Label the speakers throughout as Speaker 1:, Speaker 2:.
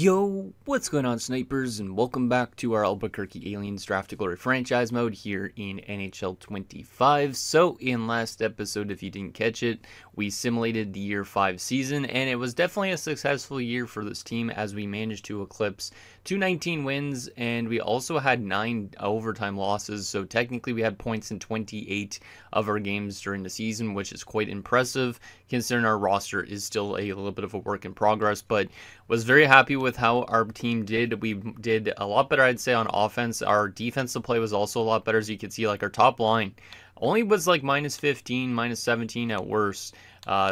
Speaker 1: Yo, what's going on, snipers, and welcome back to our Albuquerque Aliens Draft to Glory franchise mode here in NHL 25. So, in last episode, if you didn't catch it, we simulated the Year 5 season, and it was definitely a successful year for this team as we managed to eclipse 219 wins, and we also had 9 overtime losses, so technically we had points in 28 of our games during the season, which is quite impressive, considering our roster is still a little bit of a work in progress, but was very happy with how our team did. We did a lot better, I'd say, on offense. Our defensive play was also a lot better. As you can see, like, our top line only was like minus 15, minus 17 at worst.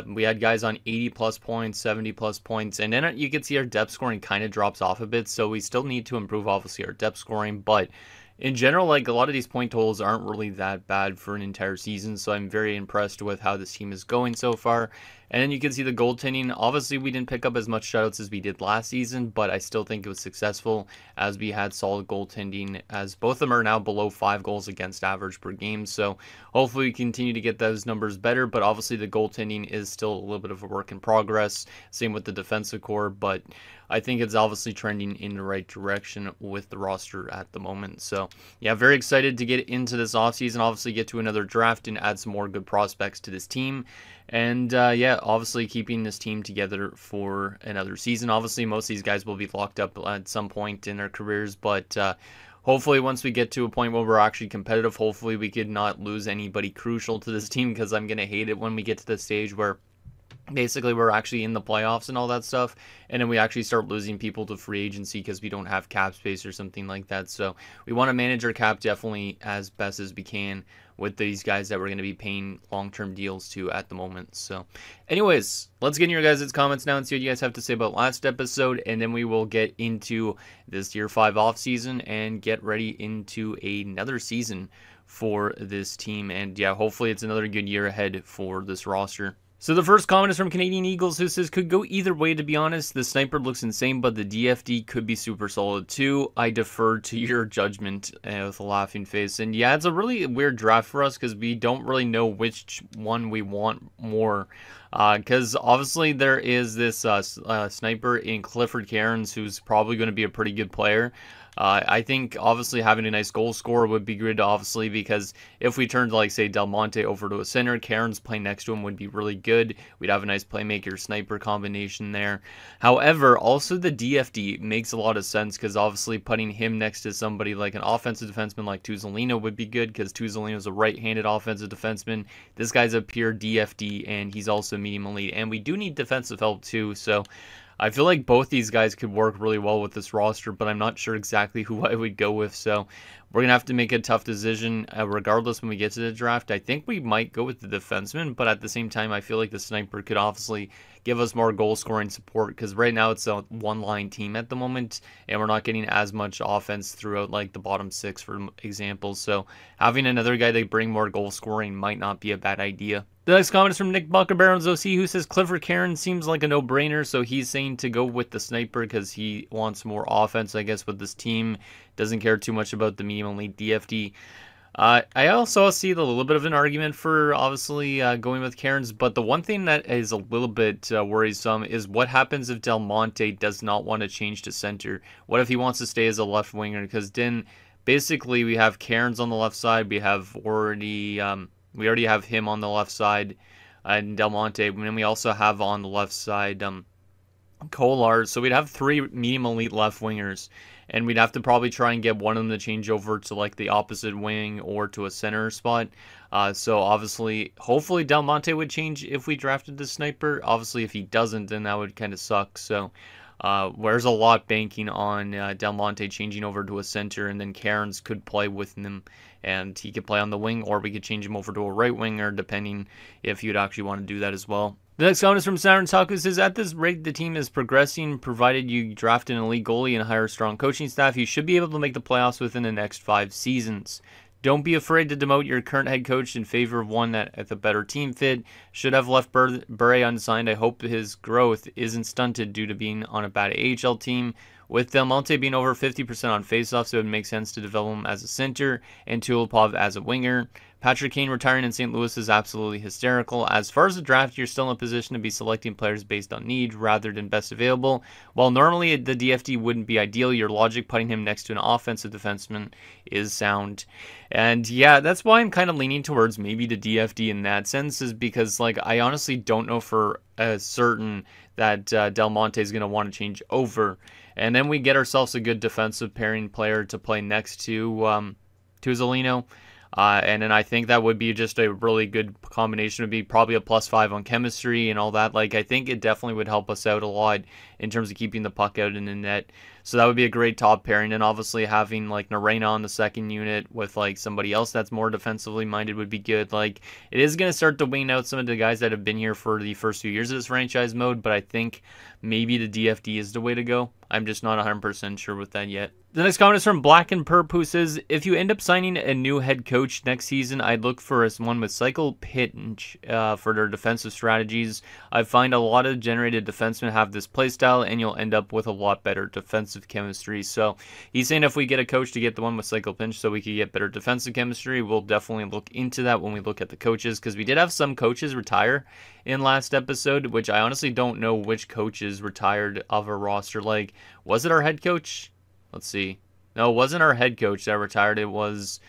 Speaker 1: We had guys on 80 plus points, 70 plus points, and then you can see our depth scoring kind of drops off a bit, so we still need to improve, obviously, our depth scoring, but in general, like, a lot of these point totals aren't really that bad for an entire season, so I'm very impressed with how this team is going so far. And then you can see the goaltending. Obviously, we didn't pick up as much shutouts as we did last season, but I still think it was successful as we had solid goaltending, as both of them are now below 5 goals against average per game. So hopefully we continue to get those numbers better, but obviously the goaltending is still a little bit of a work in progress. Same with the defensive core, but I think it's obviously trending in the right direction with the roster at the moment. So yeah, very excited to get into this offseason, obviously get to another draft and add some more good prospects to this team. And yeah, obviously keeping this team together for another season. Obviously, most of these guys will be locked up at some point in their careers, but hopefully once we get to a point where we're actually competitive, hopefully we could not lose anybody crucial to this team, because I'm going to hate it when we get to the stage where basically we're actually in the playoffs and all that stuff, and then we actually start losing people to free agency because we don't have cap space or something like that. So we want to manage our cap definitely as best as we can with these guys that we're going to be paying long-term deals to at the moment. So anyways, let's get in your guys' comments now and see what you guys have to say about last episode, and then we will get into this Year 5 offseason and get ready into another season for this team. And yeah, hopefully it's another good year ahead for this roster. So the first comment is from Canadian Eagles, who says, could go either way, to be honest. The sniper looks insane, but the DFD could be super solid too. I defer to your judgment, with a laughing face. And yeah, it's a really weird draft for us because we don't really know which one we want more. Because obviously there is this sniper in Clifford Cairns who's probably going to be a pretty good player. I think obviously having a nice goal scorer would be good, obviously, because if we turned, like, say, Del Monte over to a center, Cairns playing next to him would be really good. We'd have a nice playmaker sniper combination there. However, also the DFD makes a lot of sense because obviously putting him next to somebody like an offensive defenseman like Tuzolino would be good, because Tuzolino is a right-handed offensive defenseman. This guy's a pure DFD, and he's also medium elite, and we do need defensive help too, so I feel like both these guys could work really well with this roster, but I'm not sure exactly who I would go with. So we're going to have to make a tough decision regardless when we get to the draft. I think we might go with the defenseman, but at the same time, I feel like the sniper could obviously give us more goal scoring support, because right now it's a one-line team at the moment, and we're not getting as much offense throughout, like, the bottom 6, for example. So having another guy that bring more goal scoring might not be a bad idea. The next comment is from Nick Buckerbarons OC, who says Clifford Cairns seems like a no-brainer, so he's saying to go with the sniper because he wants more offense, I guess, with this team. Doesn't care too much about the medium elite DFD. I also see a little bit of an argument for obviously going with Cairns, but the one thing that is a little bit worrisome is what happens if Del Monte does not want to change to center. What if he wants to stay as a left winger? Because then basically we have Cairns on the left side, we already have him on the left side, and Del Monte, and then we also have on the left side Kolar. So we'd have 3 medium elite left wingers, and we'd have to probably try and get one of them to change over to, like, the opposite wing or to a center spot. So obviously, hopefully Del Monte would change if we drafted the sniper. Obviously, if he doesn't, then that would kind of suck. So there's a lot banking on Del Monte changing over to a center, and then Cairns could play with him, and he could play on the wing, or we could change him over to a right winger, depending if you'd actually want to do that as well. The next comment is from Saturn Taku, says, at this rate the team is progressing, provided you draft an elite goalie and hire a strong coaching staff, you should be able to make the playoffs within the next 5 seasons. Don't be afraid to demote your current head coach in favor of one that at the better team fit. Should have left Bure unsigned. I hope his growth isn't stunted due to being on a bad AHL team. With Del Monte being over 50% on faceoffs, it would make sense to develop him as a center and Tulipov as a winger. Patrick Kane retiring in St. Louis is absolutely hysterical. As far as the draft, you're still in a position to be selecting players based on need rather than best available. While normally the DFD wouldn't be ideal, your logic putting him next to an offensive defenseman is sound. And yeah, that's why I'm kind of leaning towards maybe the DFD in that sense, is because like I honestly don't know for certain that Del Monte is going to want to change over. And then we get ourselves a good defensive pairing player to play next to Zelino. And then I think that would be just a really good combination. It would be probably a +5 on chemistry and all that. Like, I think it definitely would help us out a lot in terms of keeping the puck out in the net. So that would be a great top pairing. And obviously having like Narena on the second unit with like somebody else that's more defensively minded would be good. Like, it is going to start to wean out some of the guys that have been here for the first few years of this franchise mode. But I think maybe the DFD is the way to go. I'm just not 100% sure with that yet. The next comment is from Black and Perp, who says, if you end up signing a new head coach next season, I'd look for one with cycle pinch for their defensive strategies. I find a lot of generated defensemen have this playstyle, and you'll end up with a lot better defensive chemistry. So he's saying if we get a coach to get the one with cycle pinch so we could get better defensive chemistry, we'll definitely look into that when we look at the coaches, because we did have some coaches retire in last episode, which I honestly don't know which coaches retired of our roster. Like, was it our head coach? Let's see. No, it wasn't our head coach that retired. It was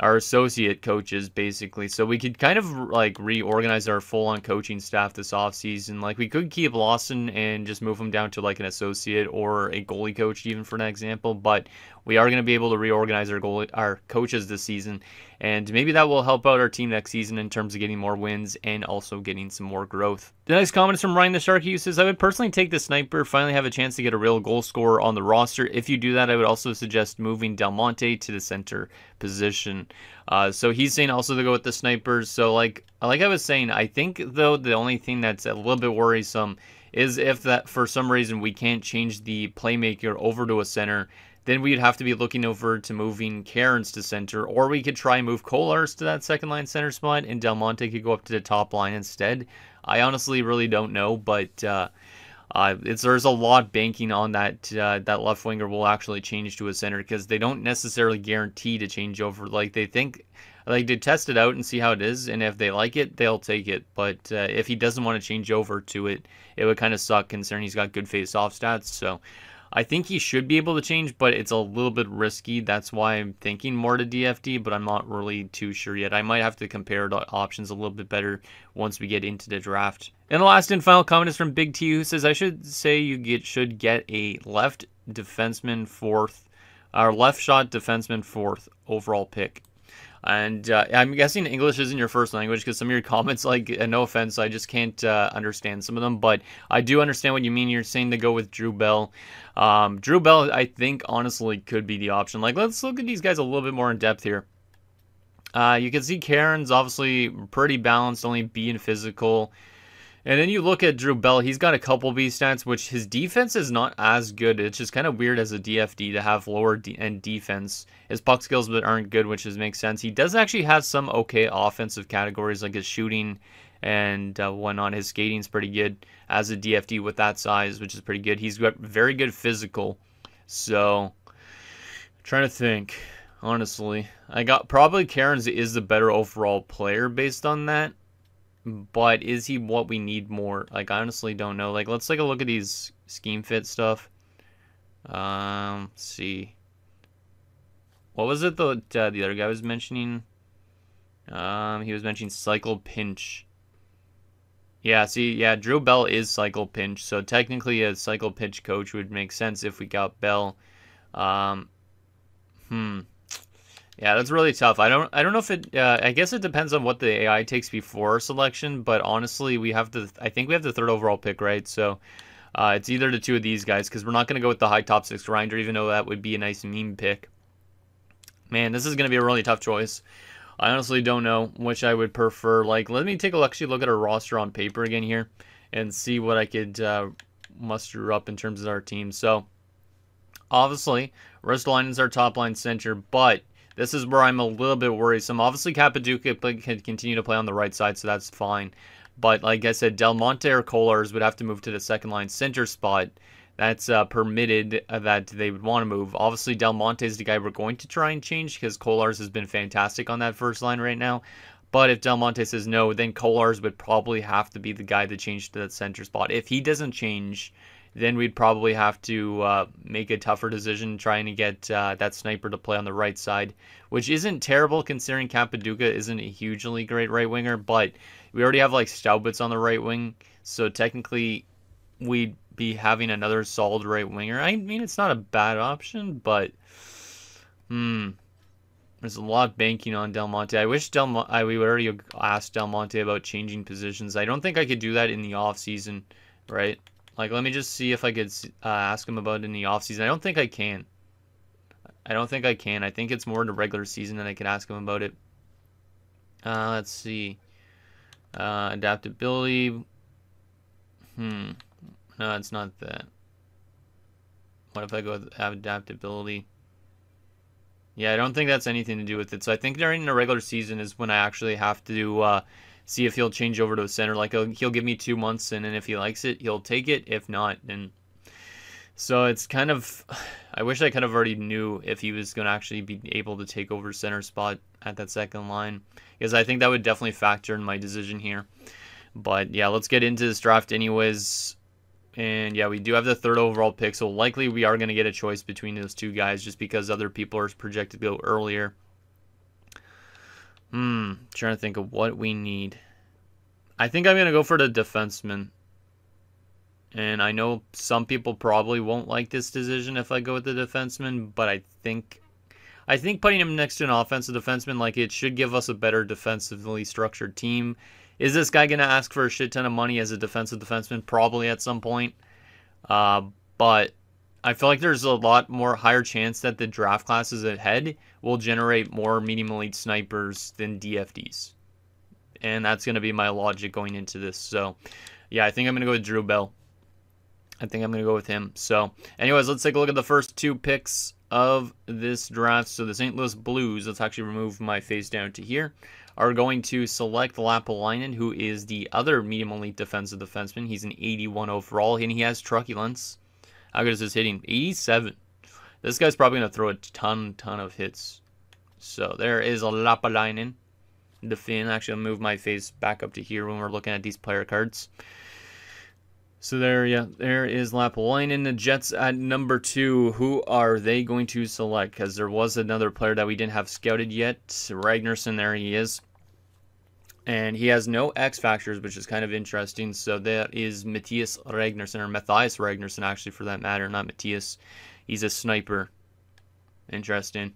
Speaker 1: our associate coaches, basically. So we could kind of like reorganize our full-on coaching staff this offseason. Like, we could keep Lawson and just move him down to like an associate or a goalie coach, even for an example. But we are going to be able to reorganize our coaches this season, and maybe that will help out our team next season in terms of getting more wins and also getting some more growth. The next comment is from Ryan the Sharky, who says, I would personally take the sniper, finally have a chance to get a real goal scorer on the roster. If you do that, I would also suggest moving Del Monte to the center position. So he's saying also to go with the snipers. So like I was saying, I think though the only thing that's a little bit worrisome is if that for some reason we can't change the playmaker over to a center, then we'd have to be looking over to moving Cairns to center, or we could try and move Kolars to that second line center spot, and Del Monte could go up to the top line instead. I honestly really don't know, but there's a lot banking on that that left winger will actually change to a center, because they don't necessarily guarantee to change over. Like, they think, like, they test it out and see how it is, and if they like it, they'll take it. But if he doesn't want to change over to it, it would kind of suck, considering he's got good face-off stats. So I think he should be able to change, but it's a little bit risky. That's why I'm thinking more to DFD, but I'm not really too sure yet. I might have to compare the options a little bit better once we get into the draft. And the last and final comment is from Big T, who says, I should say you should get a left defenseman fourth, or left shot defenseman fourth overall pick. And I'm guessing English isn't your first language, because some of your comments, like, no offense, I just can't understand some of them. But I do understand what you mean. You're saying to go with Drew Bell. Drew Bell, I think, honestly, could be the option. Like, let's look at these guys a little bit more in depth here. You can see Cairns, obviously, pretty balanced, only B in physical. And then you look at Drew Bell, he's got a couple B stats, which his defense is not as good. It's just kind of weird as a DFD to have lower end defense. His puck skills aren't good, which makes sense. He does actually have some okay offensive categories, like his shooting and whatnot. His skating's pretty good as a DFD with that size, which is pretty good. He's got very good physical. So, I'm trying to think, honestly. I got probably Cairns is the better overall player based on that. But is he what we need more? Like, I honestly don't know. Like, let's take a look at these scheme fit stuff. Let's see. What was it the other guy was mentioning? He was mentioning cycle pinch. Yeah, see, yeah, Drew Bell is cycle pinch. So technically a cycle pinch coach would make sense if we got Bell. Yeah, that's really tough. I don't know if it. I guess it depends on what the AI takes before our selection. But honestly, I think we have the third overall pick, right? So it's either the two of these guys, because we're not going to go with the high top six grinder, even though that would be a nice meme pick. Man, this is going to be a really tough choice. I honestly don't know which I would prefer. Like, let me actually look at our roster on paper again here and see what I could muster up in terms of our team. So obviously, Ristolainen is our top line center, but this is where I'm a little bit worrisome. Obviously, Capaduca can continue to play on the right side, so that's fine. But like I said, Del Monte or Kolars would have to move to the second line center spot. that's permitted that they would want to move. Obviously, Del Monte is the guy we're going to try and change because Kolar's has been fantastic on that first line right now. But if Del Monte says no, then Kolar's would probably have to be the guy to change to that center spot. If he doesn't change, then we'd probably have to make a tougher decision trying to get that sniper to play on the right side, which isn't terrible considering Cappaduca isn't a hugely great right winger, but we already have like Staubitz on the right wing, so technically we'd be having another solid right winger. I mean, it's not a bad option, but there's a lot banking on Del Monte. I wish we already asked Del Monte about changing positions. I don't think I could do that in the off season, right? Like, let me just see if I could ask him about it in the offseason. I don't think I can. I think it's more in the regular season that I can ask him about it. Let's see. Adaptability. No, it's not that. What if I go with adaptability? Yeah, I don't think that's anything to do with it. So I think during the regular season is when I actually have to see if he'll change over to a center. Like he'll give me 2 months, and then if he likes it, he'll take it. If not, then so it's kind of. I wish I kind of already knew if he was going to actually be able to take over center spot at that second line, because I think that would definitely factor in my decision here. But yeah, let's get into this draft anyways. And yeah, we do have the 3rd overall pick, so likely we are going to get a choice between those two guys just because other people are projected to go earlier. Trying to think of what we need. I think I'm going to go for the defenseman. And I know some people probably won't like this decision if I go with the defenseman, but I think putting him next to an offensive defenseman, like, it should give us a better defensively structured team. Is this guy going to ask for a shit ton of money as a defensive defenseman? Probably at some point. But I feel like there's a lot more higher chance that the draft classes ahead will generate more medium elite snipers than DFDs. And that's going to be my logic going into this. So, yeah, I think I'm going to go with Drew Bell. I think I'm going to go with him. So, anyways, let's take a look at the first 2 picks of this draft. So, the St. Louis Blues, let's actually remove my face down to here, are going to select Lapalainen, who is the other medium elite defensive defenseman. He's an 81 overall, and he has truculence. How good is his hitting? 87. This guy's probably going to throw a ton of hits. So there is a Lapalainen, the Finn. Actually, I'll move my face back up to here when we're looking at these player cards. So there is Lapalainen. The Jets at number 2. Who are they going to select? Because there was another player that we didn't have scouted yet. Ragnarsson, there he is. And he has no X factors, which is kind of interesting. So that is Matthias Ragnarsson, or Matthias Ragnarsson, actually, for that matter, not Matthias. He's a sniper. Interesting.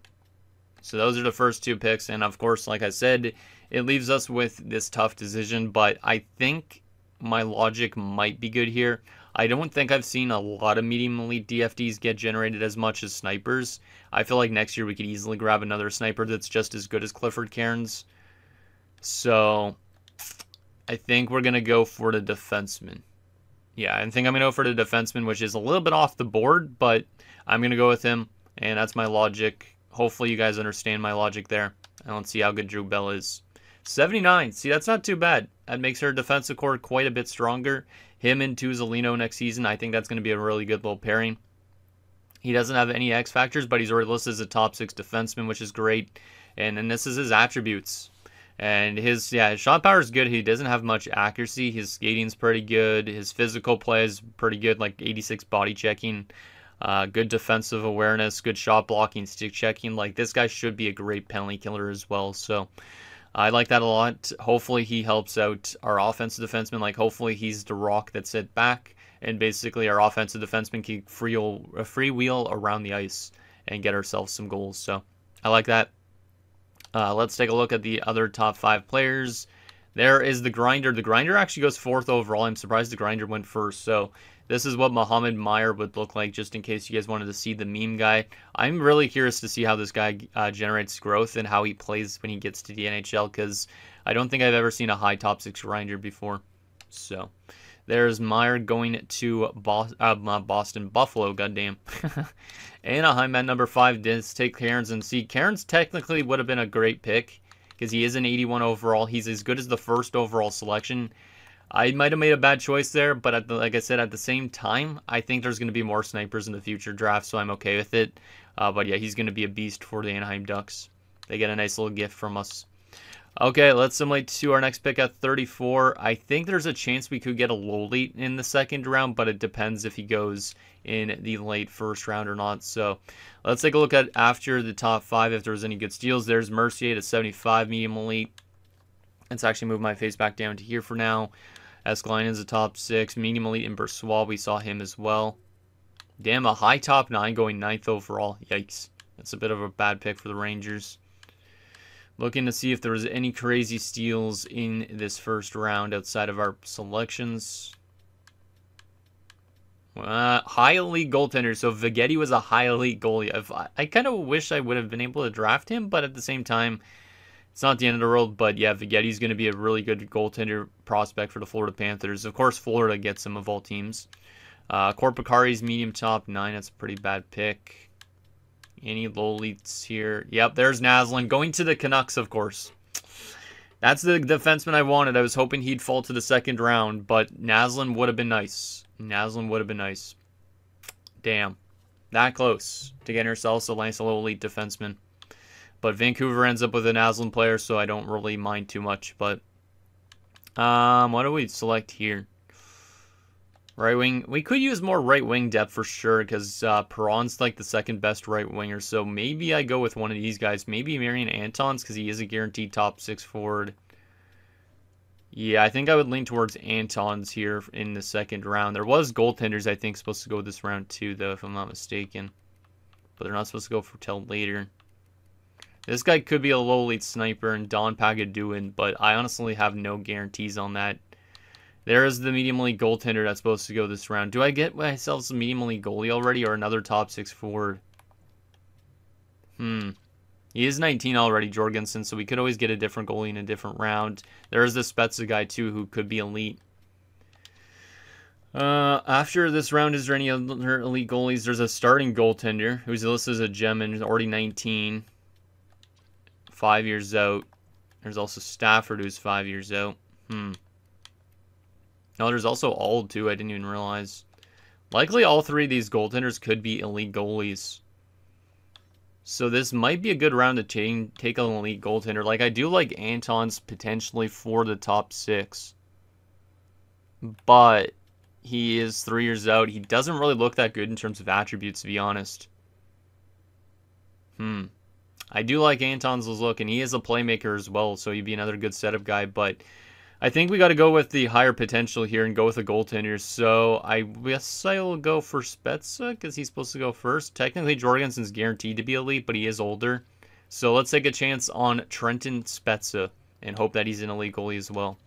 Speaker 1: So those are the first 2 picks. And of course, like I said, it leaves us with this tough decision. But I think my logic might be good here. I don't think I've seen a lot of medium elite DFDs get generated as much as snipers. I feel like next year we could easily grab another sniper that's just as good as Clifford Cairns. So I think we're going to go for the defenseman. Yeah, I think I'm going to go for the defenseman, which is a little bit off the board, but I'm going to go with him, and that's my logic. Hopefully you guys understand my logic there. I don't see how good Drew Bell is. 79. See, that's not too bad. That makes our defensive core quite a bit stronger. Him and Tuzolino next season, I think that's going to be a really good little pairing. He doesn't have any X factors, but he's already listed as a top 6 defenseman, which is great. And then this is his attributes. And his shot power is good. He doesn't have much accuracy. His skating's pretty good. His physical play is pretty good, like 86 body checking. Good defensive awareness, good shot blocking, stick checking. Like, this guy should be a great penalty killer as well. So I like that a lot. Hopefully he helps out our offensive defenseman. Like, hopefully he's the rock that's set back, and basically our offensive defenseman can freewheel around the ice and get ourselves some goals. So I like that. Let's take a look at the other top 5 players. There is the Grinder. The Grinder actually goes 4th overall. I'm surprised the Grinder went first. So this is what Mohamed Meyer would look like, just in case you guys wanted to see the meme guy. I'm really curious to see how this guy generates growth and how he plays when he gets to the NHL, because I don't think I've ever seen a high top 6 Grinder before. So there's Meyer going to Buffalo, goddamn. Anaheim at number 5 did take Cairns, and see, Cairns technically would have been a great pick because he is an 81 overall. He's as good as the 1st overall selection. I might have made a bad choice there, but like I said, at the same time, I think there's going to be more snipers in the future draft, so I'm okay with it. But yeah, he's going to be a beast for the Anaheim Ducks. They get a nice little gift from us. Okay, let's simulate to our next pick at 34. I think there's a chance we could get a Lowly in the second round, but it depends if he goes in the late first round or not. So let's take a look at after the top 5 if there's any good steals. There's Mercier at 75, medium elite. Let's actually move my face back down to here for now. Escline is a top 6, medium elite, and Bersois, we saw him as well. Damn, a high top 9 going 9th overall. Yikes. That's a bit of a bad pick for the Rangers. Looking to see if there was any crazy steals in this first round outside of our selections. High elite goaltender. So Vegetti was a high elite goalie. I kind of wish I would have been able to draft him, but at the same time, it's not the end of the world. But yeah, Vegetti's going to be a really good goaltender prospect for the Florida Panthers. Of course, Florida gets him of all teams. Corpacari's medium top 9. That's a pretty bad pick. Any low elites here? Yep, there's Naslund going to the Canucks, of course. That's the defenseman I wanted. I was hoping he'd fall to the second round, but Naslund would have been nice. Naslund would have been nice. Damn. That close to getting ourselves a nice low elite defenseman. But Vancouver ends up with a Naslund player, so I don't really mind too much. But what do we select here? Right wing. We could use more right wing depth for sure because Perron's like the second best right winger. So maybe I go with one of these guys. Maybe Marian Antons because he is a guaranteed top 6 forward. Yeah, I think I would lean towards Antons here in the second round. There was goaltenders I think supposed to go this round too, though, if I'm not mistaken. But they're not supposed to go for till later. This guy could be a low elite sniper and Don Pagaduin, but I honestly have no guarantees on that. There is the medium elite goaltender that's supposed to go this round. Do I get myself some medium elite goalie already or another top 6 forward? He is 19 already, Jorgensen, so we could always get a different goalie in a different round. There is the Spezza guy, too, who could be elite. After this round, is there any other elite goalies? There's a starting goaltender who's listed as a gem and already 19. 5 years out. There's also Stafford, who's 5 years out. No, there's also Auld, too. I didn't even realize. Likely all 3 of these goaltenders could be elite goalies. So this might be a good round to take an elite goaltender. Like, I do like Antons potentially for the top 6. But he is 3 years out. He doesn't really look that good in terms of attributes, to be honest. I do like Antons' look, and he is a playmaker as well, so he'd be another good setup guy, but I think we got to go with the higher potential here and go with a goaltender. So I guess I will go for Spezza because he's supposed to go first. Technically, Jorgensen's guaranteed to be elite, but he is older. So let's take a chance on Trenton Spezza and hope that he's an elite goalie as well.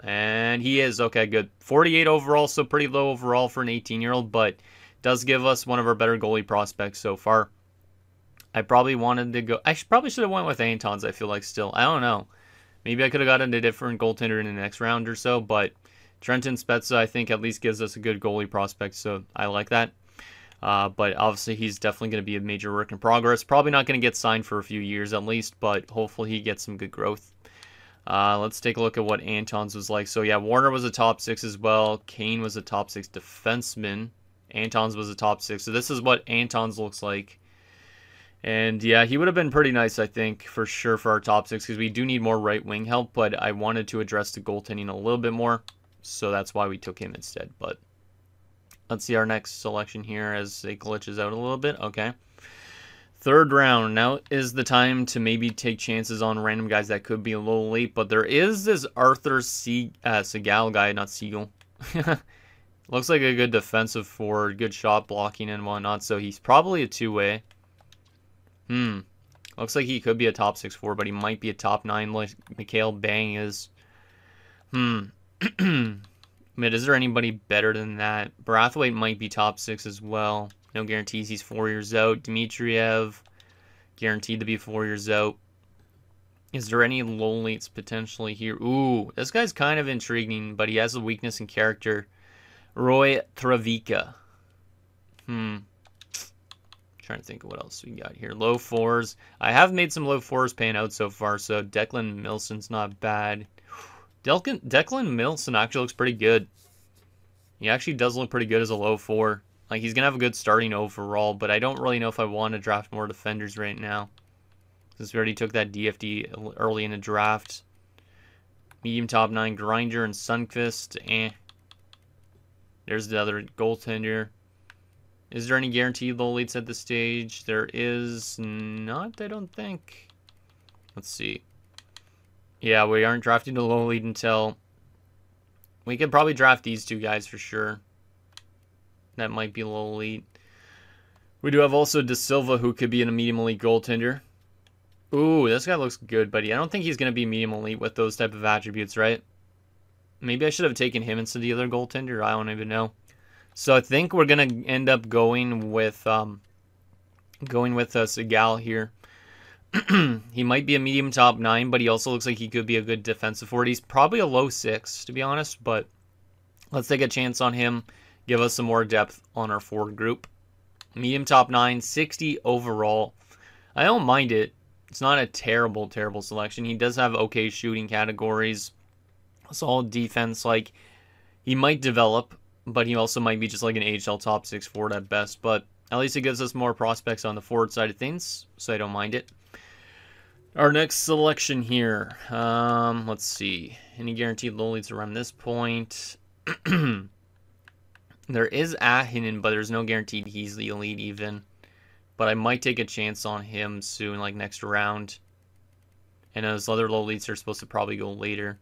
Speaker 1: And he is. Okay, good. 48 overall, so pretty low overall for an 18-year-old, but does give us one of our better goalie prospects so far. I probably wanted to go... probably should have went with Antons, I feel like, still. I don't know. Maybe I could have gotten a different goaltender in the next round or so, but Trenton Spezza, I think, at least gives us a good goalie prospect, so I like that. But obviously, he's definitely going to be a major work in progress. Probably not going to get signed for a few years at least, but hopefully he gets some good growth. Let's take a look at what Antons was like. So yeah, Warner was a top 6 as well. Kane was a top 6 defenseman. Antons was a top 6. So this is what Antons looks like. And yeah, he would have been pretty nice, I think, for sure for our top 6 because we do need more right wing help, but I wanted to address the goaltending a little bit more, so that's why we took him instead. But let's see our next selection here as it glitches out a little bit. Okay. Third round. Now is the time to maybe take chances on random guys that could be a little late, but there is this Arthur Segal guy, not Siegel. Looks like a good defensive forward, good shot blocking and whatnot, so he's probably a two-way. Looks like he could be a top 6 forward, but he might be a top 9 like Mikhail Bang is. I mean, is there anybody better than that? Brathwaite might be top 6 as well. No guarantees. He's 4 years out. Dmitriev, guaranteed to be 4 years out. Is there any low elites potentially here? Ooh, this guy's kind of intriguing, but he has a weakness in character. Roy Travica. Trying to think of what else we got here. Low 4s. I have made some low 4s paying out so far, so Declan Milson's not bad. Declan Milson actually looks pretty good. He actually does look pretty good as a low 4. Like, he's going to have a good starting overall, but I don't really know if I want to draft more defenders right now, since we already took that DFD early in the draft. Medium top 9, Grinder and Sundqvist. There's the other goaltender. Is there any guaranteed low leads at this stage? There is not, I don't think. Let's see. Yeah, we aren't drafting the low lead until... We could probably draft these two guys for sure. That might be a low lead. We do have also De Silva, who could be in a medium elite goaltender. Ooh, this guy looks good, buddy. I don't think he's going to be medium elite with those type of attributes, right? Maybe I should have taken him instead of the other goaltender. I don't even know. So I think we're going to end up going with Segal here. He might be a medium top 9, but he also looks like he could be a good defensive forward. He's probably a low 6, to be honest, but let's take a chance on him. Give us some more depth on our forward group. Medium top 9, 60 overall. I don't mind it. It's not a terrible selection. He does have okay shooting categories. Solid defense. Like, he might develop, but he also might be just like an AHL top 6 forward at best. But at least it gives us more prospects on the forward side of things, so I don't mind it. Our next selection here. Let's see. Any guaranteed low leads around this point? There is Ahinen, but there's no guaranteed he's the elite even. But I might take a chance on him soon, like next round. And those other low leads are supposed to probably go later.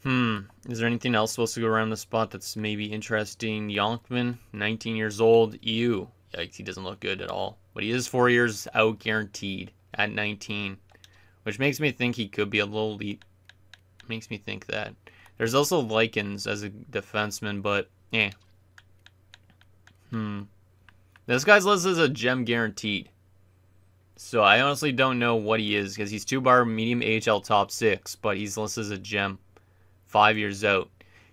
Speaker 1: Is there anything else supposed to go around the spot that's maybe interesting? Yonkman, 19 years old. Ew. Yikes, he doesn't look good at all. But he is 4 years out guaranteed at 19. Which makes me think he could be a low elite. Makes me think that. There's also Likens as a defenseman, but This guy's listed as a gem guaranteed. So I honestly don't know what he is, because he's 2-bar medium AHL top 6, but he's listed as a gem. 5 years out.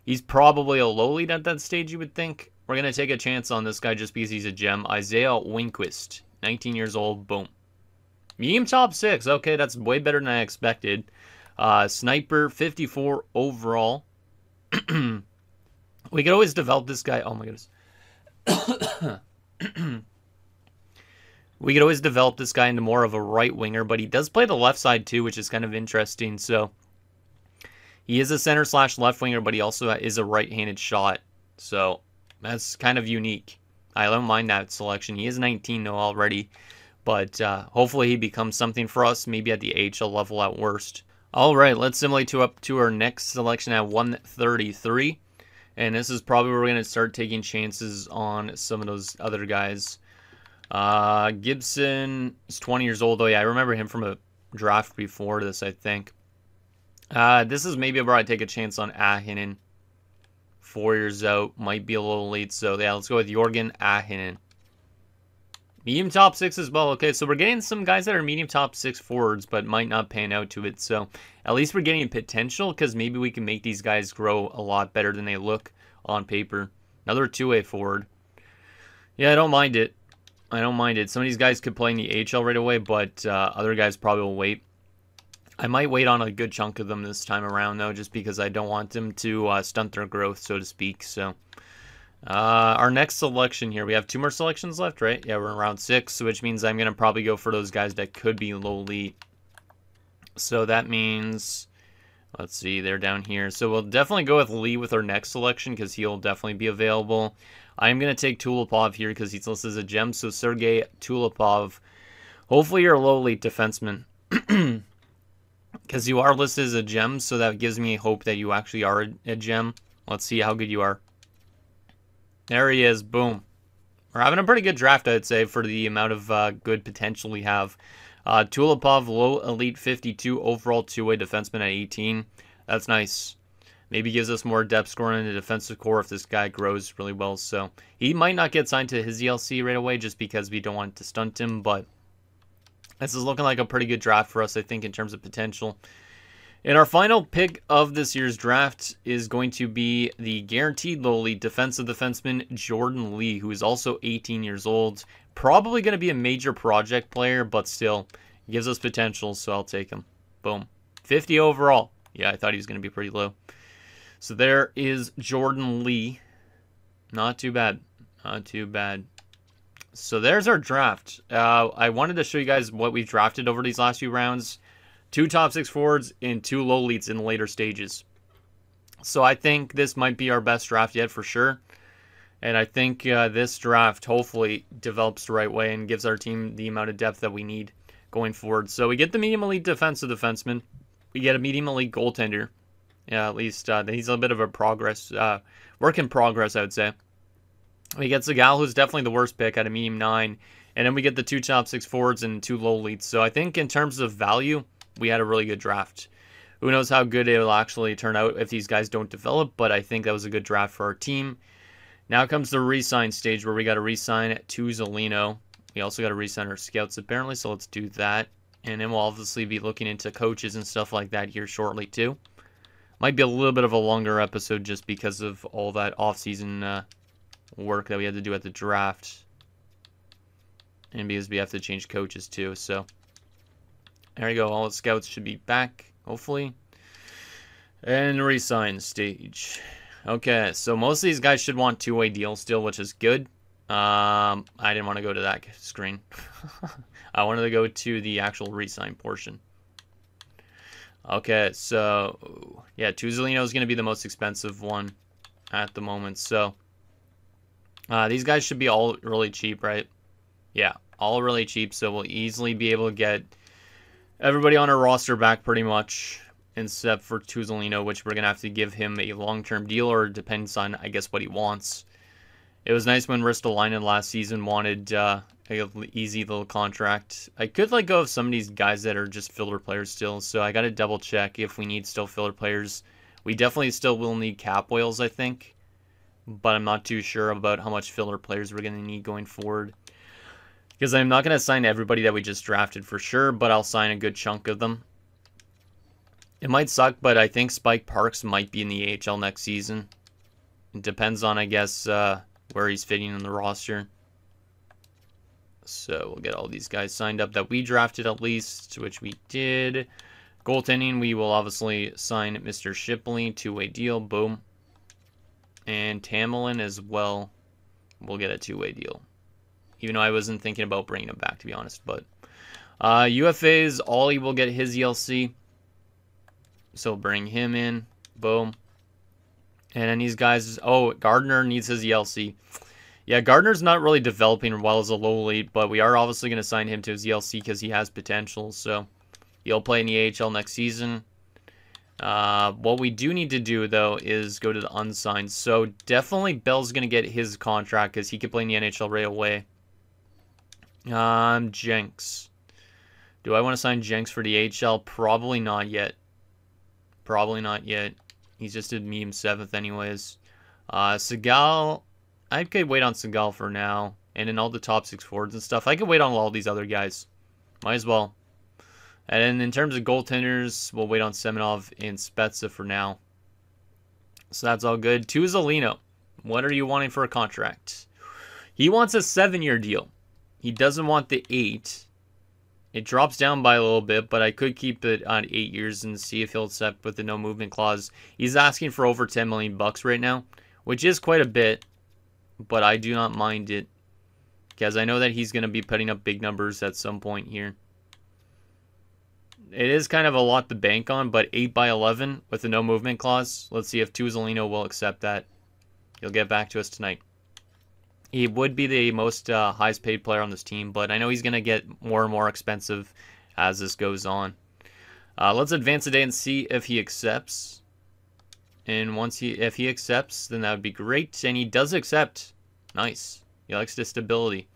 Speaker 1: He's probably a low lead at that stage, you would think. We're going to take a chance on this guy just because he's a gem. Isaiah Winquist, 19 years old. Boom. Medium top 6. Okay, that's way better than I expected. Sniper, 54 overall. We could always develop this guy. Oh my goodness. We could always develop this guy into more of a right winger, but he does play the left side too, which is kind of interesting. So he is a center / left winger, but he also is a right-handed shot. So that's kind of unique. I don't mind that selection. He is 19 though already, but hopefully he becomes something for us, maybe at the AHL level at worst. All right, let's simulate up to our next selection at 133. And this is probably where we're going to start taking chances on some of those other guys. Gibson is 20 years old. Oh, yeah, I remember him from a draft before this, I think. This is maybe where I take a chance on Ahinen. 4 years out. Might be a little late. So, yeah, let's go with Jorgen Ahinen. Medium top 6 as well. Okay, so we're getting some guys that are medium top 6 forwards, but might not pan out to it. So at least we're getting potential, because maybe we can make these guys grow a lot better than they look on paper. Another 2-way forward. Yeah, I don't mind it. I don't mind it. Some of these guys could play in the AHL right away, but other guys probably will wait. I might wait on a good chunk of them this time around, though, just because I don't want them to stunt their growth, so to speak. So our next selection here, we have 2 more selections left, right? Yeah, we're in round 6, which means I'm going to probably go for those guys that could be low elite. So that means, let's see, they're down here. So we'll definitely go with Lee with our next selection, because he'll definitely be available. I'm going to take Tulipov here because he's listed as a gem. So Sergei Tulipov, hopefully you're a low elite defenseman. Because you are listed as a gem, so that gives me hope that you actually are a gem. Let's see how good you are. There he is. Boom. We're having a pretty good draft, I'd say, for the amount of good potential we have. Tulipov, low elite 52 overall 2-way defenseman at 18. That's nice. Maybe gives us more depth scoring in the defensive core if this guy grows really well. So he might not get signed to his ELC right away just because we don't want to stunt him. But this is looking like a pretty good draft for us, I think, in terms of potential. And our final pick of this year's draft is going to be the guaranteed low elite defensive defenseman, Jordan Lee, who is also 18 years old. Probably going to be a major project player, but still gives us potential, so I'll take him. Boom. 50 overall. Yeah, I thought he was going to be pretty low. So there is Jordan Lee. Not too bad. Not too bad. So there's our draft. I wanted to show you guys what we've drafted over these last few rounds. 2 top 6 forwards and 2 low leads in the later stages. So I think this might be our best draft yet for sure. And I think this draft hopefully develops the right way and gives our team the amount of depth that we need going forward. So we get the medium elite defensive defenseman. We get a medium elite goaltender. Yeah, at least he's a bit of a work in progress, I would say. We get Segal, who's definitely the worst pick at a medium 9. And then we get the 2 top 6 forwards and 2 low leads. So I think in terms of value, we had a really good draft. Who knows how good it will actually turn out if these guys don't develop, but I think that was a good draft for our team. Now comes the re-sign stage where we got to re-sign Tuzolino. We also got to re-sign our scouts apparently, so let's do that. And then we'll obviously be looking into coaches and stuff like that here shortly too. Might be a little bit of a longer episode just because of all that off-season work that we had to do at the draft. And because we have to change coaches too, so... There you go, all the scouts should be back, hopefully. And re-sign stage. Okay, so most of these guys should want 2-way deals still, which is good. I didn't want to go to that screen. I wanted to go to the actual re-sign portion. Okay, so... Yeah, Tuzolino is going to be the most expensive one at the moment, so... these guys should be all really cheap, right? Yeah, all really cheap, so we'll easily be able to get... everybody on our roster back pretty much, except for Tuzolino, which we're going to have to give him a long-term deal, or it depends on, I guess, what he wants. It was nice when Ristolainen last season wanted an easy little contract. I could let go of some of these guys that are just filler players still, so I got to double-check if we need still filler players. We definitely still will need cap whales, I think, but I'm not too sure about how much filler players we're going to need going forward. Because I'm not going to sign everybody that we just drafted for sure, but I'll sign a good chunk of them. It might suck, but I think Spike Parks might be in the AHL next season. It depends on, I guess, where he's fitting in the roster. So we'll get all these guys signed up that we drafted at least, which we did. Goaltending, we will obviously sign Mr. Shipley, 2-way deal, boom. And Tamerlan as well, we'll get a 2-way deal. Even though I wasn't thinking about bringing him back, to be honest. But UFAs, Ollie will get his ELC. So bring him in. Boom. And then these guys... Oh, Gardner needs his ELC. Yeah, Gardner's not really developing well as a low lead, but we are obviously going to sign him to his ELC because he has potential. So he'll play in the AHL next season. What we do need to do, though, is go to the unsigned. So definitely Bell's going to get his contract because he can play in the NHL right away. Jenks. Do I want to sign Jenks for the AHL? Probably not yet. Probably not yet. He's just a medium 7th anyways. Segal. I could wait on Segal for now. And then all the top 6 forwards and stuff. I could wait on all these other guys. Might as well. And then in terms of goaltenders, we'll wait on Semenov and Spezza for now. So that's all good. Tuzolino. What are you wanting for a contract? He wants a 7-year deal. He doesn't want the 8. It drops down by a little bit, but I could keep it on 8 years and see if he'll accept with the no movement clause. He's asking for over 10 million bucks right now, which is quite a bit, but I do not mind it because I know that he's going to be putting up big numbers at some point here. It is kind of a lot to bank on, but 8/11 with the no movement clause. Let's see if Tuzolino will accept that. He'll get back to us tonight. He would be the most highest paid player on this team, but I know he's going to get more and more expensive as this goes on. Let's advance today and see if he accepts. And if he accepts, then that would be great. And he does accept. Nice. He likes the stability.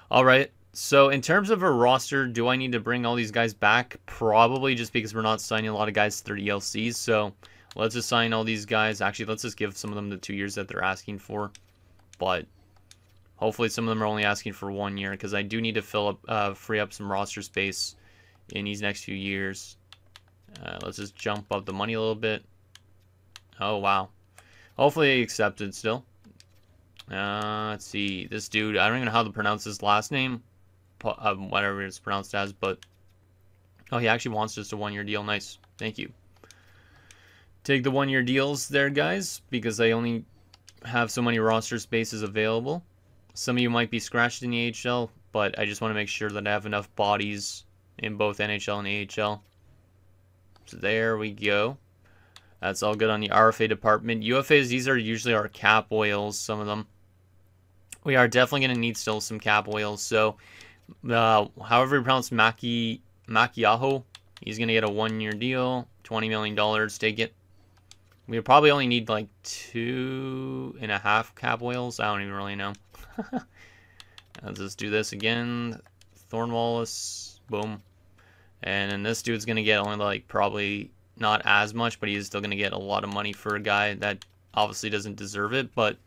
Speaker 1: All right. So in terms of a roster, do I need to bring all these guys back? Probably, just because we're not signing a lot of guys through ELCs. So let's just sign all these guys. Actually, let's just give some of them the 2 years that they're asking for. But hopefully some of them are only asking for 1 year, because I do need to free up some roster space in these next few years. Let's just jump up the money a little bit. Oh, wow. Hopefully he accepted still. Let's see. This dude, I don't even know how to pronounce his last name. Whatever it's pronounced as, but... Oh, he actually wants just a 1-year deal. Nice. Thank you. take the 1-year deals there, guys, because I only have so many roster spaces available. Some of you might be scratched in the AHL, but I just want to make sure that I have enough bodies in both NHL and AHL. So there we go. That's all good on the RFA department. UFAs, these are usually our cap whales, some of them. We are definitely going to need still some cap whales. So, however you pronounce Makiaho, he's going to get a 1-year deal, $20 million. Take it. We probably only need like 2.5 cap whales. I don't even really know. Let's just do this again. Thornwallace, boom. And then this dude's going to get only like probably not as much, but he's still going to get a lot of money for a guy that obviously doesn't deserve it. But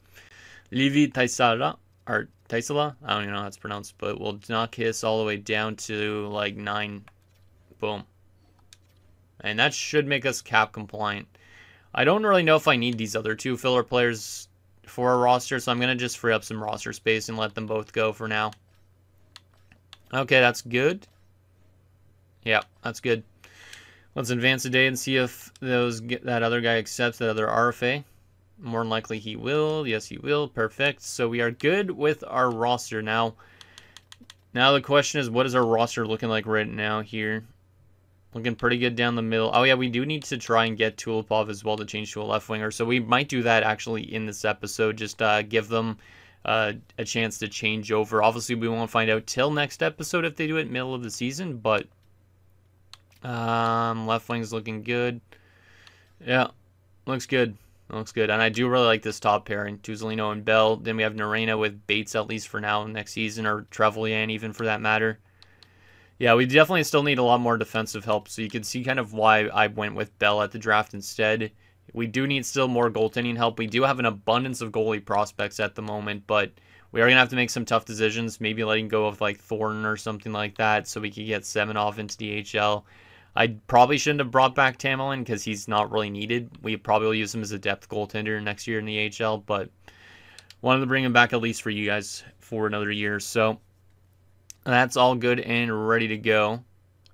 Speaker 1: Levi Taisala, or Taisala, I don't even know how it's pronounced, but we'll knock his all the way down to like 9. Boom. And that should make us cap compliant. I don't really know if I need these other 2 filler players for a roster, so I'm going to just free up some roster space and let them both go for now. Okay, that's good. Yeah, that's good. Let's advance a day and see if that other guy accepts that other RFA. More than likely he will. Yes, he will. Perfect. So we are good with our roster now. Now the question is, what is our roster looking like right now here? Looking pretty good down the middle. Oh, yeah, we do need to try and get Tulipov as well to change to a left winger. So we might do that actually in this episode. Just give them a chance to change over. Obviously, we won't find out till next episode if they do it middle of the season. But left wing's looking good. Yeah, looks good. Looks good. And I do really like this top pairing. Tuzolino and Bell. Then we have Narena with Bates at least for now next season. Or Trevelyan even for that matter. Yeah, we definitely still need a lot more defensive help, so you can see kind of why I went with Bell at the draft instead. We do need still more goaltending help. We do have an abundance of goalie prospects at the moment, but we are going to have to make some tough decisions, maybe letting go of like Thornton or something like that so we can get Semenov into the AHL. I probably shouldn't have brought back Tamerlan because he's not really needed. We probably will use him as a depth goaltender next year in the AHL, but wanted to bring him back at least for you guys for another year, so that's all good and ready to go.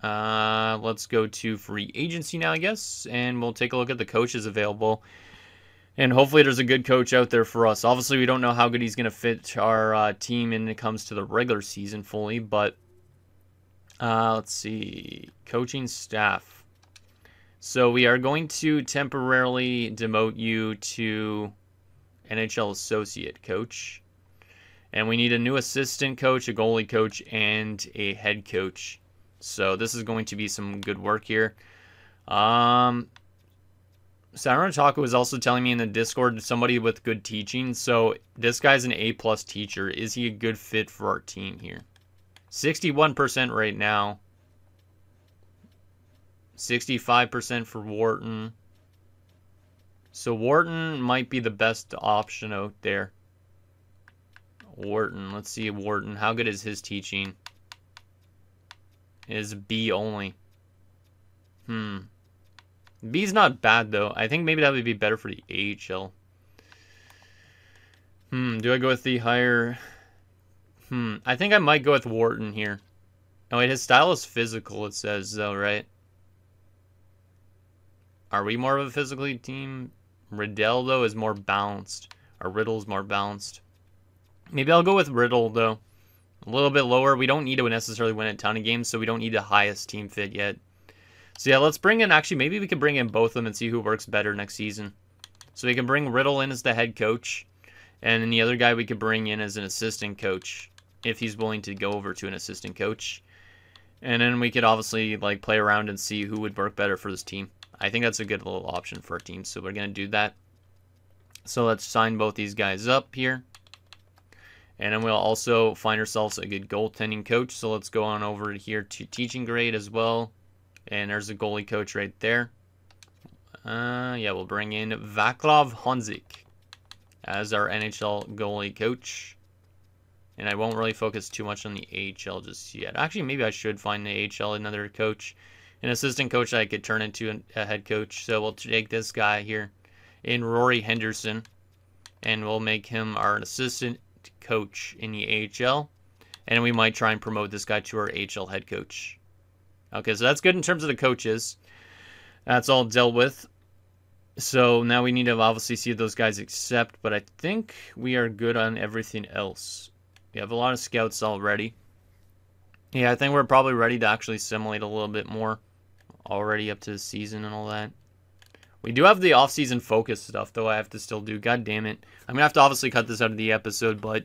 Speaker 1: Let's go to free agency now, I guess, and we'll take a look at the coaches available. And hopefully there's a good coach out there for us. Obviously, we don't know how good he's going to fit our team when it comes to the regular season fully, but let's see. Coaching staff. So we are going to temporarily demote you to NHL associate coach. And we need a new assistant coach, a goalie coach, and a head coach. So this is going to be some good work here. Saran Taco was also telling me in the Discord somebody with good teaching. So this guy's an A+ teacher. Is he a good fit for our team here? 61% right now. 65% for Wharton. So Wharton might be the best option out there. Wharton. Let's see Wharton. How good is his teaching? It is B only. B's not bad, though. I think maybe that would be better for the AHL. Do I go with the higher... I think I might go with Wharton here. Oh, wait, his style is physical, it says, though, right? Are we more of a physically team? Riddell, though, is more balanced. Or Riddle's more balanced. Maybe I'll go with Riddle, though. A little bit lower. We don't need to necessarily win a ton of games, so we don't need the highest team fit yet. So, yeah, let's bring in... Actually, maybe we can bring in both of them and see who works better next season. So we can bring Riddle in as the head coach. And then the other guy we could bring in as an assistant coach, if he's willing to go over to an assistant coach. And then we could obviously like play around and see who would work better for this team. I think that's a good little option for our team, so we're going to do that. So let's sign both these guys up here. And then we'll also find ourselves a good goaltending coach. So let's go on over here to teaching grade as well. And there's a goalie coach right there. Yeah, we'll bring in Vaclav Honzik as our NHL goalie coach. And I won't really focus too much on the AHL just yet. Actually, maybe I should find the AHL another coach. An assistant coach that I could turn into a head coach. So we'll take this guy here in Rory Henderson. And we'll make him our assistant coach in the AHL. And we might try and promote this guy to our AHL head coach. Okay, so that's good in terms of the coaches. That's all dealt with. So now we need to obviously see if those guys accept, but I think we are good on everything else. We have a lot of scouts already. Yeah, I think we're probably ready to actually simulate a little bit more already up to the season and all that. We do have the off-season focus stuff, though I have to still do. God damn it. I'm going to have to obviously cut this out of the episode, but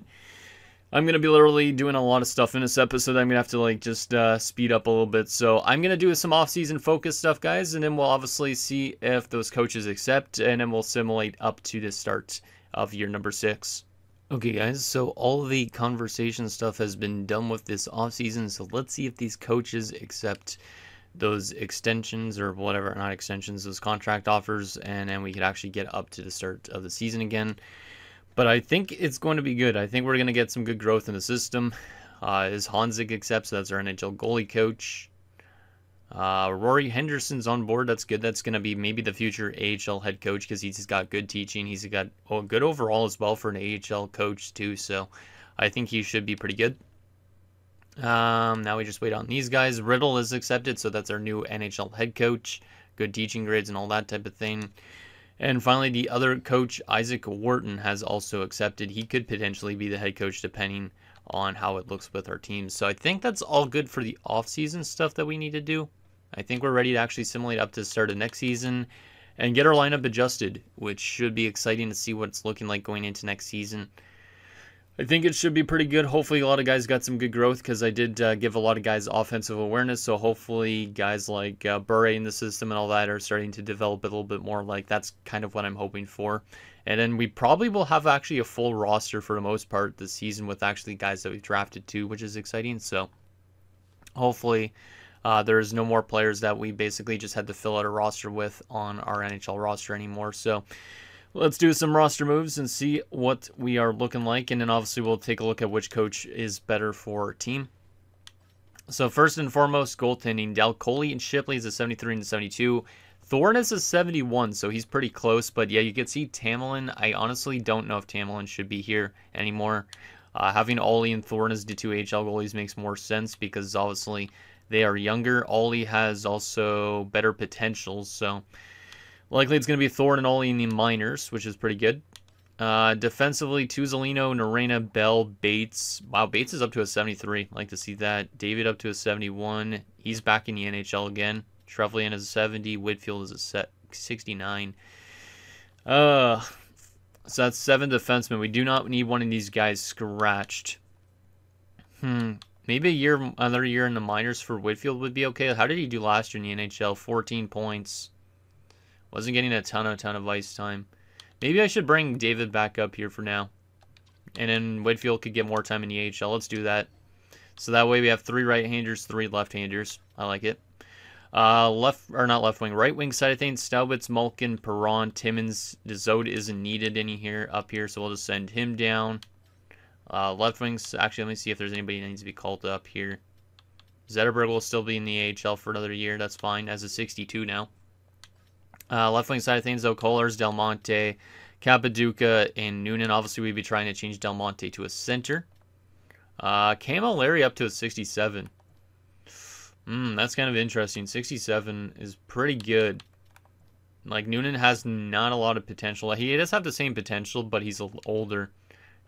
Speaker 1: I'm going to be literally doing a lot of stuff in this episode. I'm going to have to, like, just speed up a little bit. So I'm going to do some off-season focus stuff, guys, and then we'll obviously see if those coaches accept, and then we'll simulate up to the start of year number 6. Okay, guys, so all of the conversation stuff has been done with this off-season, so let's see if these coaches accept those extensions or whatever, not extensions, those contract offers, and then we could actually get up to the start of the season again. But I think it's going to be good. I think we're going to get some good growth in the system. Is Hanzik accepts, that's our NHL goalie coach. Rory Henderson's on board. That's good. That's going to be maybe the future AHL head coach because he's got good teaching. He's got good overall as well for an AHL coach too. So I think he should be pretty good. Now we just wait on these guys. Riddle is accepted, so that's our new NHL head coach. Good teaching grades and all that type of thing. And finally, the other coach, Isaac Wharton, has also accepted. He could potentially be the head coach depending on how it looks with our teams. So I think that's all good for the off-season stuff that we need to do. I think we're ready to actually simulate up to the start of next season and get our lineup adjusted, which should be exciting to see what it's looking like going into next season. I think it should be pretty good. Hopefully a lot of guys got some good growth because I did give a lot of guys offensive awareness. So hopefully guys like Bure in the system and all that are starting to develop a little bit more. Like that's kind of what I'm hoping for. And then we probably will have actually a full roster for the most part this season with actually guys that we've drafted too, which is exciting. So hopefully there's no more players that we basically just had to fill out a roster with on our NHL roster anymore. So let's do some roster moves and see what we are looking like. And then obviously we'll take a look at which coach is better for our team. So first and foremost, goaltending. Dal Coley and Shipley is a 73 and a 72. Thorne is a 71, so he's pretty close. But yeah, you can see Tamerlan. I honestly don't know if Tamerlan should be here anymore. Having Ollie and Thorne as the two AHL goalies makes more sense because obviously they are younger. Ollie has also better potential, so likely it's going to be Thorne and Ollie in the minors, which is pretty good. Defensively, Tuzolino, Norena, Bell, Bates. Wow, Bates is up to a 73. Like to see that. David up to a 71. He's back in the NHL again. Trevelyan is a 70. Whitfield is a 69. So that's 7 defensemen. We do not need one of these guys scratched. Maybe another year in the minors for Whitfield would be okay. How did he do last year in the NHL? 14 points. Wasn't getting a ton of ice time. Maybe I should bring David back up here for now. And then Whitfield could get more time in the AHL. Let's do that. So that way we have 3 right-handers, 3 left-handers. I like it. Right wing side of things, Staubitz, Malkin, Perron, Timmins. Dezote isn't needed up here, so we'll just send him down. Left wings, actually, let me see if there's anybody that needs to be called up here. Zetterberg will still be in the AHL for another year. That's fine, as a 62 now. Left wing side of things, though, Kohlers, Del Monte, Capaduca, and Noonan. Obviously, we'd be trying to change Del Monte to a center. Camilleri up to a 67. That's kind of interesting. 67 is pretty good. Like, Noonan has not a lot of potential. He does have the same potential, but he's older.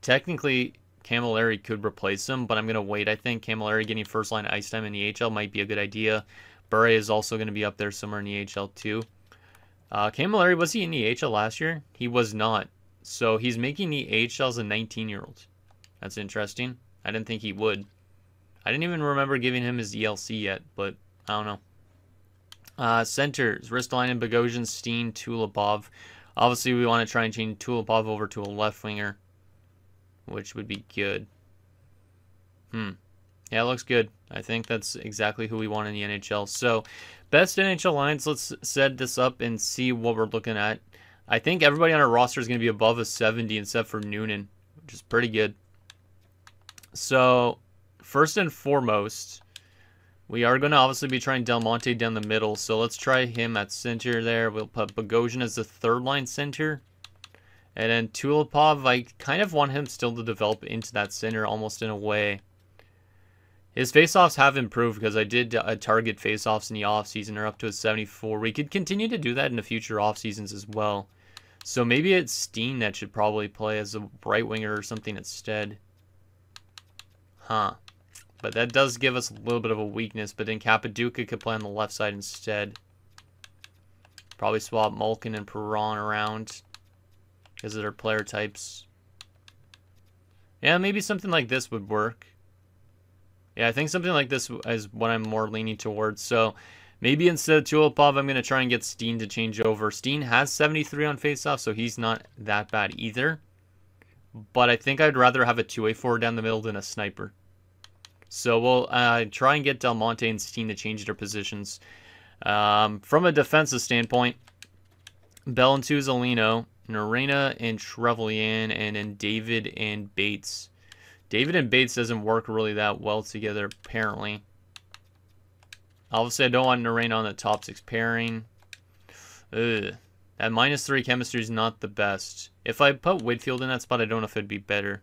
Speaker 1: Technically, Camilleri could replace him, but I'm going to wait. I think Camilleri getting first-line ice time in the AHL might be a good idea. Bure is also going to be up there somewhere in the AHL, too. Camilleri, was he in the AHL last year? He was not. So he's making the AHL as a 19-year-old. That's interesting. I didn't think he would. I didn't even remember giving him his ELC yet, but I don't know. Centers, Ristolainen, Bogosian, Steen, Tulipov. Obviously, we want to try and change Tulipov over to a left winger, which would be good. Yeah, it looks good. I think that's exactly who we want in the NHL. So, best NHL lines, let's set this up and see what we're looking at. I think everybody on our roster is going to be above a 70 except for Noonan, which is pretty good. So, first and foremost, we are going to obviously be trying Del Monte down the middle. So, let's try him at center there. We'll put Bogosian as the third-line center. And then Tulipov, I kind of want him still to develop into that center almost in a way. His faceoffs have improved because I did target faceoffs in the offseason are up to a 74. We could continue to do that in the future offseasons as well. So maybe it's Steen that should probably play as a right winger or something instead. Huh. But that does give us a little bit of a weakness. But then Cappaduca could play on the left side instead. Probably swap Malkin and Perron around because of their player types. Yeah, maybe something like this would work. Yeah, I think something like this is what I'm more leaning towards. So maybe instead of Tulipov, I'm going to try and get Steen to change over. Steen has 73 on faceoff, so he's not that bad either. But I think I'd rather have a two-way forward down the middle than a sniper. So we'll try and get Del Monte and Steen to change their positions. From a defensive standpoint, Bell and Tuzolino, Norena and Trevelyan, and then David and Bates. David and Bates doesn't work really that well together, apparently. Obviously, I don't want Norena on the top 6 pairing. Ugh. That -3 chemistry is not the best. If I put Whitfield in that spot, I don't know if it'd be better.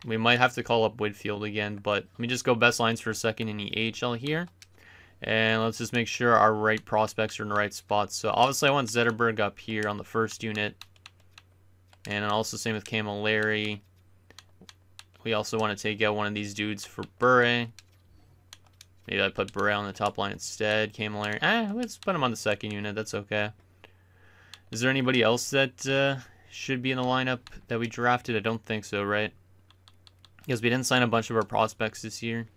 Speaker 1: We might have to call up Whitfield again, but let me just go best lines for a second in the AHL here. And let's just make sure our right prospects are in the right spots. So obviously I want Zetterberg up here on the first unit. And also same with Camilleri. We also want to take out one of these dudes for Bure. Maybe I put Bure on the top line instead. Camilleri. Let's put him on the second unit. That's okay. Is there anybody else that should be in the lineup that we drafted? I don't think so, right? Because we didn't sign a bunch of our prospects this year.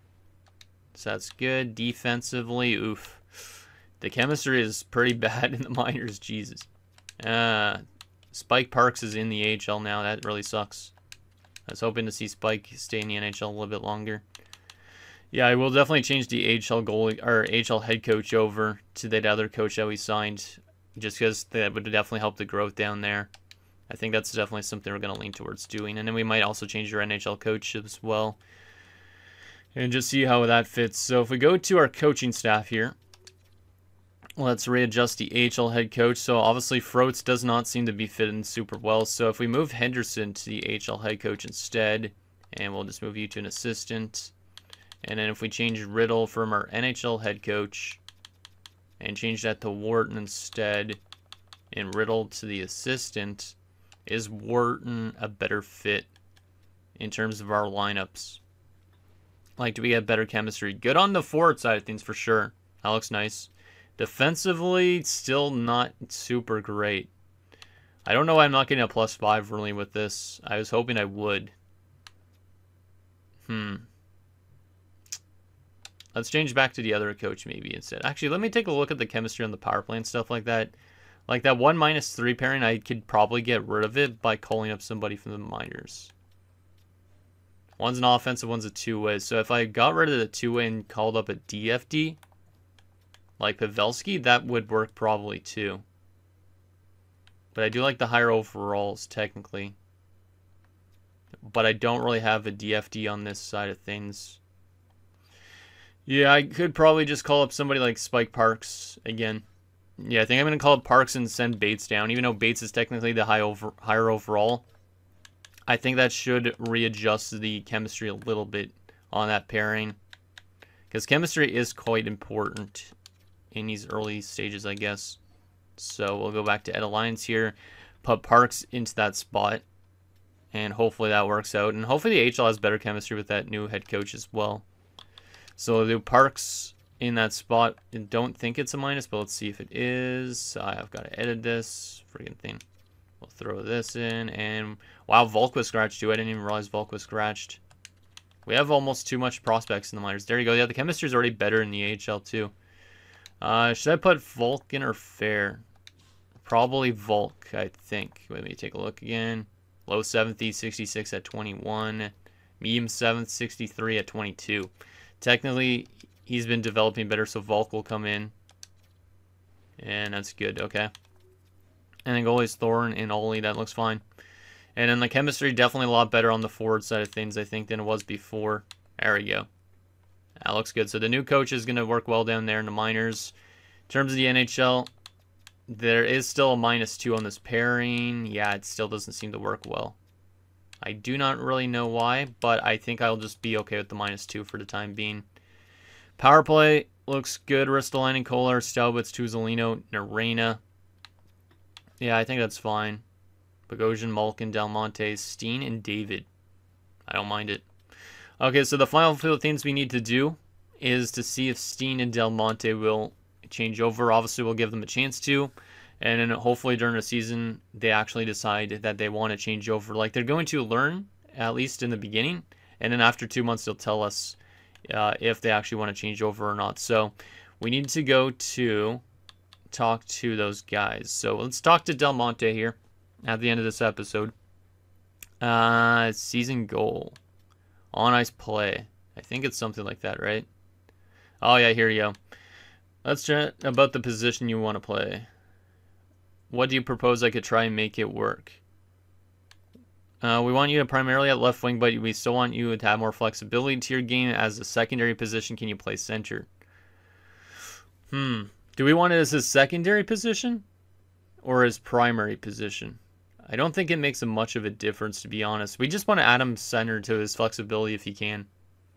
Speaker 1: So that's good. Defensively, oof. The chemistry is pretty bad in the minors, Jesus. Spike Parks is in the AHL now. That really sucks. I was hoping to see Spike stay in the NHL a little bit longer. Yeah, I will definitely change the AHL goalie or AHL head coach over to that other coach that we signed, just because that would definitely help the growth down there. I think that's definitely something we're going to lean towards doing. And then we might also change our NHL coach as well. And just see how that fits. So if we go to our coaching staff here, let's readjust the AHL head coach. So obviously Froats does not seem to be fitting super well. So if we move Henderson to the AHL head coach instead, and we'll just move you to an assistant. And then if we change Riddle from our NHL head coach and change that to Wharton instead, and Riddle to the assistant, is Wharton a better fit in terms of our lineups? Like, do we have better chemistry? Good on the forward side of things for sure. That looks nice. Defensively, still not super great. I don't know why I'm not getting a +5 really with this. I was hoping I would. Let's change back to the other coach maybe instead. Actually, let me take a look at the chemistry on the power play and stuff like that. Like that 1 -3 pairing, I could probably get rid of it by calling up somebody from the minors. One's an offensive, one's a two-way. So if I got rid of the two-way and called up a DFD, like Pavelski, that would work probably too. But I do like the higher overalls, technically. But I don't really have a DFD on this side of things. Yeah, I could probably just call up somebody like Spike Parks again. Yeah, I think I'm going to call up Parks and send Bates down, even though Bates is technically the higher overall. I think that should readjust the chemistry a little bit on that pairing. Because chemistry is quite important in these early stages, I guess. So we'll go back to Ed Alliance here. Put Parks into that spot. And hopefully that works out. And hopefully the AHL has better chemistry with that new head coach as well. So we'll do Parks in that spot. I don't think it's a minus, but let's see if it is. I've got to edit this friggin' thing. We'll throw this in, and wow, Volk was scratched too. I didn't even realize Volk was scratched. We have almost too much prospects in the minors. There you go. Yeah, the chemistry is already better in the AHL too. Should I put Volk in or Fair? Probably Volk, I think. Let me take a look again. Low 70s, 66 at 21. Medium 7th, 63 at 22. Technically, he's been developing better, so Volk will come in. And that's good. Okay. And then goalies Thorne and Ollie, that looks fine. And then the chemistry definitely a lot better on the forward side of things, I think, than it was before. There we go. That looks good. So the new coach is going to work well down there in the minors. In terms of the NHL, there is still a -2 on this pairing. Yeah, it still doesn't seem to work well. I do not really know why, but I think I'll just be okay with the -2 for the time being. Power play looks good. Ristolainen, Kolar, Staubitz, Tuzolino, Narena. Yeah, I think that's fine. Bogosian, Malkin, Del Monte, Steen, and David. I don't mind it. Okay, so the final few things we need to do is to see if Steen and Del Monte will change over. Obviously, we'll give them a chance to. And then hopefully during the season, they actually decide that they want to change over. Like, they're going to learn, at least in the beginning. And then after 2 months, they'll tell us if they actually want to change over or not. So we need to go to talk to those guys. So let's talk to Del Monte here at the end of this episode. Season goal. On ice play. I think it's something like that, right? Oh, yeah, here you go. Let's chat about the position you want to play. What do you propose I could try and make it work? We want you to primarily at left wing, but we still want you to have more flexibility to your game. As a secondary position, can you play center? Do we want it as a secondary position or as primary position? I don't think it makes much of a difference, to be honest. We just want to add him center to his flexibility if he can.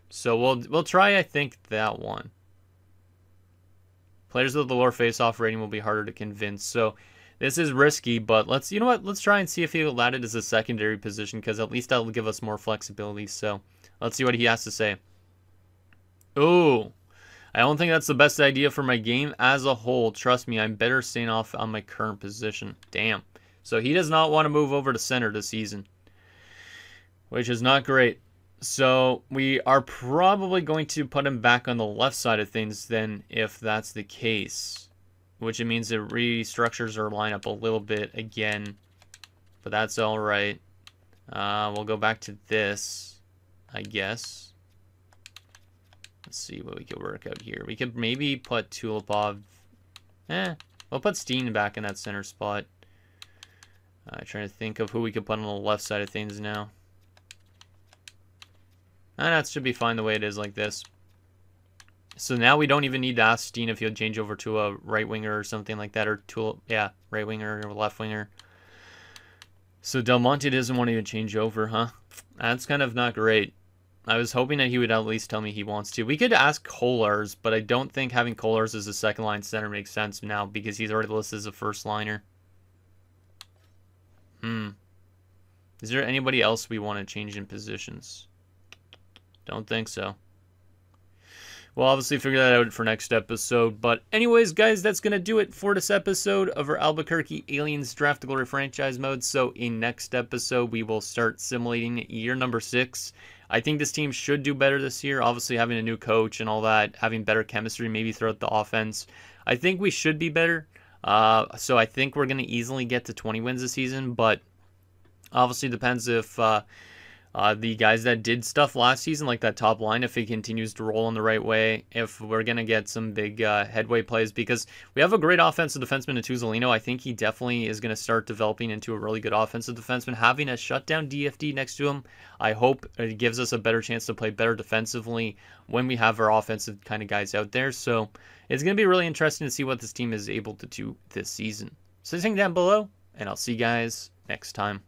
Speaker 1: So we'll try, I think, that one. Players with the lower face-off rating will be harder to convince. So this is risky, but you know what? Let's try and see if he'll add it as a secondary position, because at least that'll give us more flexibility. So let's see what he has to say. Oh, I don't think that's the best idea for my game as a whole. Trust me, I'm better staying off on my current position. Damn. So he does not want to move over to center this season, which is not great. So we are probably going to put him back on the left side of things then, if that's the case. Which it means it restructures our lineup a little bit again. But that's alright. We'll go back to this, I guess. Let's see what we could work out here. We could maybe put Tulipov. We'll put Steen back in that center spot. Trying to think of who we could put on the left side of things now. That should be fine the way it is like this. So now we don't even need to ask Steen if he'll change over to a right winger or something like that, or right winger or left winger. So Del Monte doesn't want to even change over, huh? That's kind of not great. I was hoping that he would at least tell me he wants to. We could ask Kolars, but I don't think having Kolars as a second line center makes sense now because he's already listed as a first liner. Is there anybody else we want to change in positions? Don't think so. We'll obviously figure that out for next episode. But anyways, guys, that's going to do it for this episode of our Albuquerque Aliens Draft Glory franchise mode. So in next episode, we will start simulating year number 6. I think this team should do better this year. Obviously, having a new coach and all that, having better chemistry maybe throughout the offense. I think we should be better. So I think we're going to easily get to 20 wins this season. But obviously depends if the guys that did stuff last season, like that top line, if it continues to roll in the right way, if we're going to get some big headway plays, because we have a great offensive defenseman in Tuzolino. I think he definitely is going to start developing into a really good offensive defenseman. Having a shutdown DFD next to him, I hope it gives us a better chance to play better defensively when we have our offensive kind of guys out there. So it's going to be really interesting to see what this team is able to do this season. So think down below, and I'll see you guys next time.